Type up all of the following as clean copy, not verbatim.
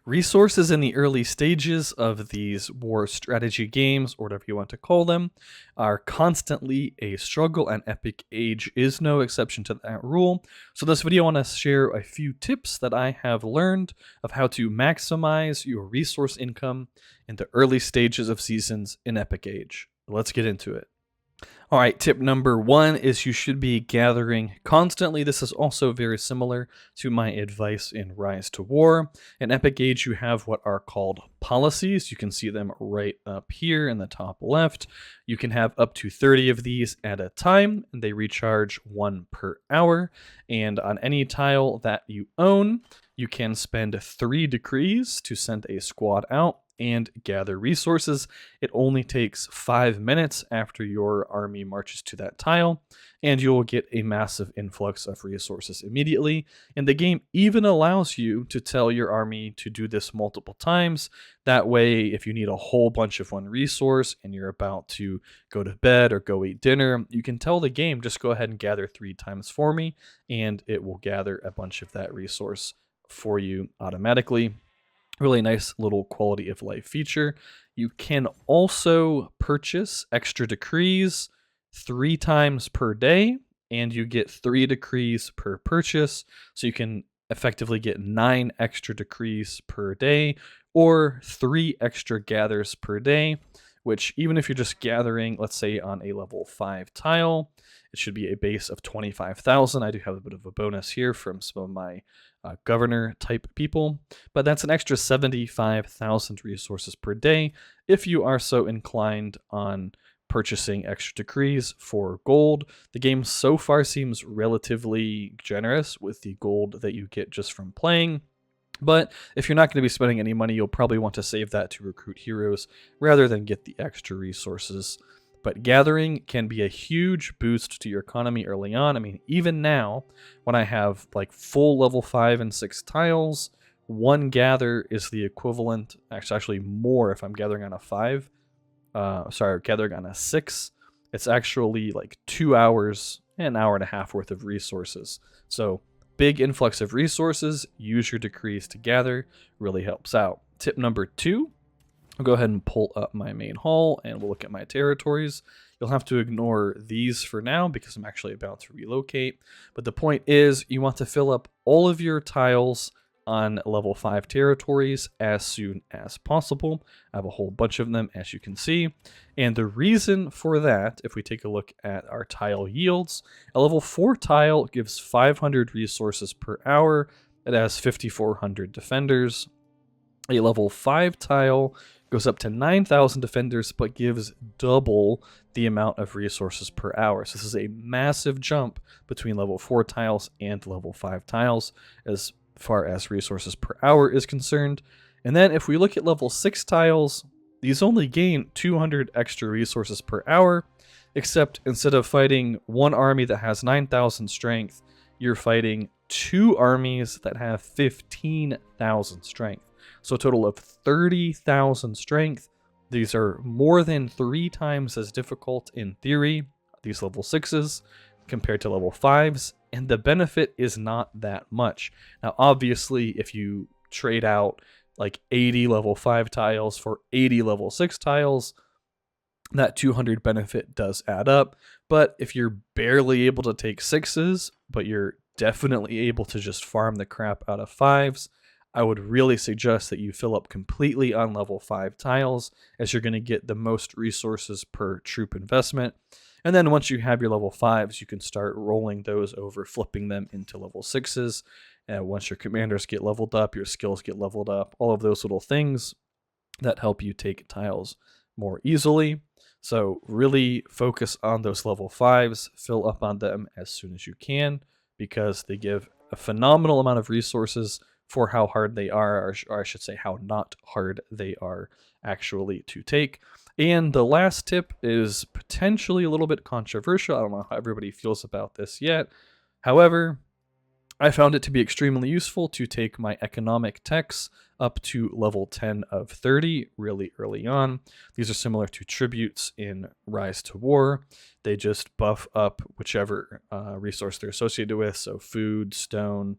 Resources in the early stages of these war strategy games, or whatever you want to call them, are constantly a struggle, and Epic Age is no exception to that rule. So, this video, I want to share a few tips that I have learned of how to maximize your resource income in the early stages of seasons in Epic Age. Let's get into it. All right, tip number one is you should be gathering constantly. This is also very similar to my advice in Rise to War. In Epic Age, you have what are called policies. You can see them right up here in the top left. You can have up to 30 of these at a time, and they recharge 1 per hour. And on any tile that you own, you can spend 3 decrees to send a squad out and gather resources. It only takes 5 minutes after your army marches to that tile, and you'll get a massive influx of resources immediately. And the game even allows you to tell your army to do this multiple times. That way, if you need a whole bunch of one resource and you're about to go to bed or go eat dinner, you can tell the game, just go ahead and gather 3 times for me, and it will gather a bunch of that resource for you automatically. Really nice little quality of life feature. You can also purchase extra decrees 3 times per day, and you get 3 decrees per purchase. So you can effectively get 9 extra decrees per day, or 3 extra gathers per day, which, even if you're just gathering, let's say on a level 5 tile, it should be a base of 25,000. I do have a bit of a bonus here from some of my governor type people, but that's an extra 75,000 resources per day if you are so inclined on purchasing extra decrees for gold. The game so far seems relatively generous with the gold that you get just from playing. But if you're not going to be spending any money, you'll probably want to save that to recruit heroes rather than get the extra resources. But gathering can be a huge boost to your economy early on. I mean, even now, when I have like full level 5 and 6 tiles, 1 gather is the equivalent, actually more if I'm gathering on a 5. Gathering on a 6. It's actually like 2 hours, an hour and a half worth of resources. So, big influx of resources, use your decrees to gather, really helps out. Tip number 2. I'll go ahead and pull up my main hall and we'll look at my territories. You'll have to ignore these for now because I'm actually about to relocate. But the point is, you want to fill up all of your tiles on level 5 territories as soon as possible. I have a whole bunch of them, as you can see. And the reason for that, if we take a look at our tile yields, a level 4 tile gives 500 resources per hour. It has 5,400 defenders. A level 5 tile goes up to 9,000 defenders, but gives double the amount of resources per hour. So this is a massive jump between level 4 tiles and level 5 tiles as far as resources per hour is concerned. And then if we look at level 6 tiles, these only gain 200 extra resources per hour, except instead of fighting one army that has 9,000 strength, you're fighting 2 armies that have 15,000 strength. So a total of 30,000 strength. These are more than 3 times as difficult in theory, these level 6s, compared to level 5s, and the benefit is not that much. Now, obviously, if you trade out like 80 level 5 tiles for 80 level 6 tiles, that 200 benefit does add up. But if you're barely able to take 6s, but you're definitely able to just farm the crap out of 5s, I would really suggest that you fill up completely on level 5 tiles, as you're going to get the most resources per troop investment. And then once you have your level 5s, you can start rolling those over, flipping them into level 6s. And once your commanders get leveled up, your skills get leveled up, all of those little things that help you take tiles more easily. So really focus on those level 5s, fill up on them as soon as you can, because they give a phenomenal amount of resources for how hard they are, or I should say how not hard they are actually to take. And the last tip is potentially a little bit controversial. I don't know how everybody feels about this yet. However, I found it to be extremely useful to take my economic techs up to level 10 of 30 really early on. These are similar to tributes in Rise to War. They just buff up whichever resource they're associated with, so food, stone,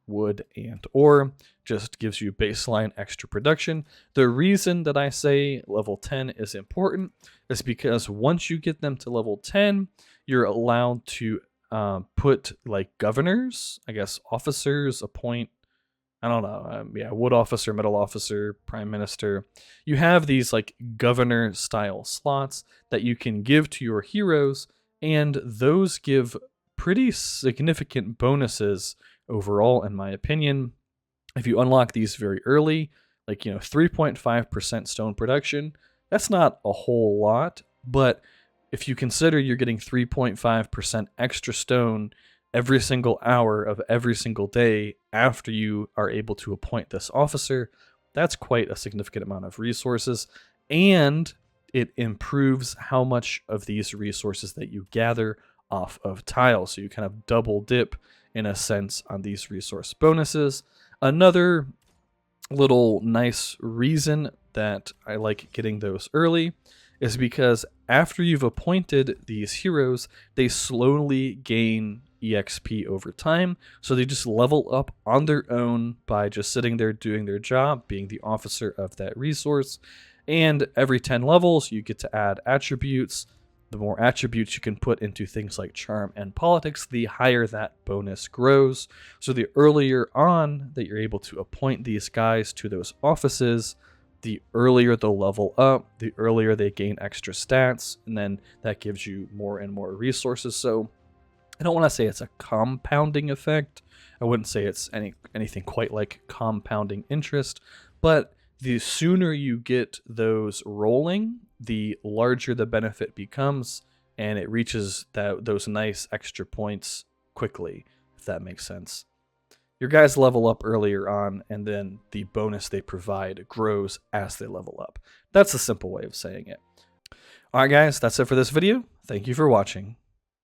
wood, and ore. Just gives you baseline extra production. The reason that I say level 10 is important is because once you get them to level 10, you're allowed to put like governors, I guess officers, appoint, I don't know, wood officer, metal officer, prime minister. You have these like governor style slots that you can give to your heroes, and those give pretty significant bonuses overall, in my opinion. If you unlock these very early, like 3.5% stone production, that's not a whole lot, but if you consider you're getting 3.5% extra stone every single hour of every single day after you are able to appoint this officer, that's quite a significant amount of resources, and it improves how much of these resources that you gather off of tiles. So you kind of double dip in a sense on these resource bonuses. Another little nice reason that I like getting those early is because after you've appointed these heroes, they slowly gain EXP over time. So they just level up on their own by just sitting there doing their job, being the officer of that resource. And every 10 levels, you get to add attributes. The more attributes you can put into things like charm and politics, the higher that bonus grows. So the earlier on that you're able to appoint these guys to those offices, the earlier they'll level up, the earlier they gain extra stats, and then that gives you more and more resources. So I don't want to say it's a compounding effect. I wouldn't say it's anything quite like compounding interest, but the sooner you get those rolling, the larger the benefit becomes, and it reaches those nice extra points quickly, if that makes sense. Your guys level up earlier on, and then the bonus they provide grows as they level up. That's a simple way of saying it. Alright guys, that's it for this video. Thank you for watching.